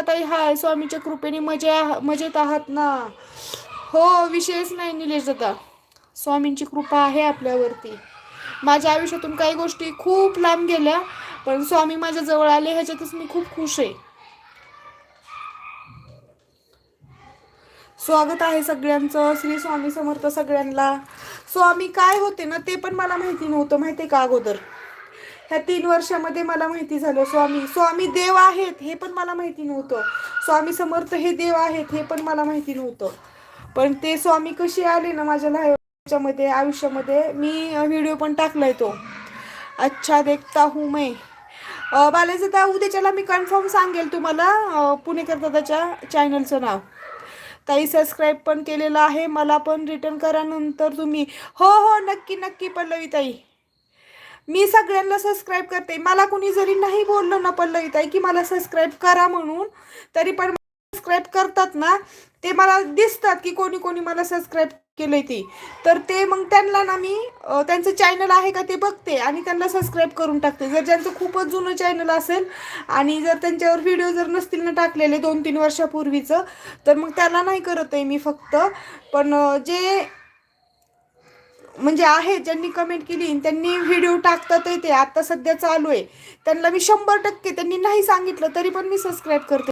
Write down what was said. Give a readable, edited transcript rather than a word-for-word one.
ताई हाय, स्वामीच्या कृपेने मजेत आहात ना? हो, विषयच नाही निलेश दादा. स्वामींची कृपा आहे आपल्यावरती. माझ्या आयुष्यातून काही गोष्टी खूप लांब गेल्या, पण स्वामी माझ्या जवळ आले ह्याच्यातच मी खूप खुश आहे. स्वागत आहे सगळ्यांचं. श्री स्वामी समर्थ सगळ्यांना. स्वामी काय होते ना ते पण मला माहिती नव्हतं, माहिती का अगोदर. ह्या 3 वर्षामध्ये मला माहिती झालं स्वामी स्वामी देव आहेत हे पण मला माहिती नव्हतं. स्वामी समर्थ हे देव आहेत हे पण मला माहिती नव्हतं. पण ते स्वामी कसे आले ना माझ्या ह्याच्यामध्ये आयुष्यामध्ये, मी व्हिडिओ पण टाकलाय तो. अच्छा देखता हूँ मैं. बालाजी दा उद्याच्याला मी कन्फर्म सांगेल तुम्हाला पुणेकर दादाच्या चॅनलचं नाव. ताई सबस्क्राईब पण केलेलं आहे, मला पण रिटर्न करा नंतर तुम्ही. हो हो, नक्की नक्की पल्लवी ताई. मी सगळ्यांना सबस्क्राईब करते. मला कोणी जरी नाही बोललं ना पल्लवी ताई की मला सबस्क्राईब करा म्हणून, तरी पण सबस्क्राईब करतात ना, ते मला दिसतात की कोणी कोणी मला सबस्क्राईब केलंय ती. तर ते मग त्यांना ना मी त्यांचं चॅनल आहे का ते बघते आणि त्यांना सबस्क्राईब करून टाकते. जर ज्यांचं खूपच जुनं चॅनल असेल आणि जर त्यांच्यावर व्हिडिओ जर नसतील ना टाकलेले 2-3 वर्षापूर्वीचं, तर मग त्याला नाही करत आहे मी फक्त. पण जे म्हणजे आहे ज्यांनी कमेंट केली त्यांनी व्हिडिओ टाकतात ते आता सध्या चालू आहे, त्यांना मी 100% त्यांनी नाही सांगितलं तरी पण मी सबस्क्राईब करते.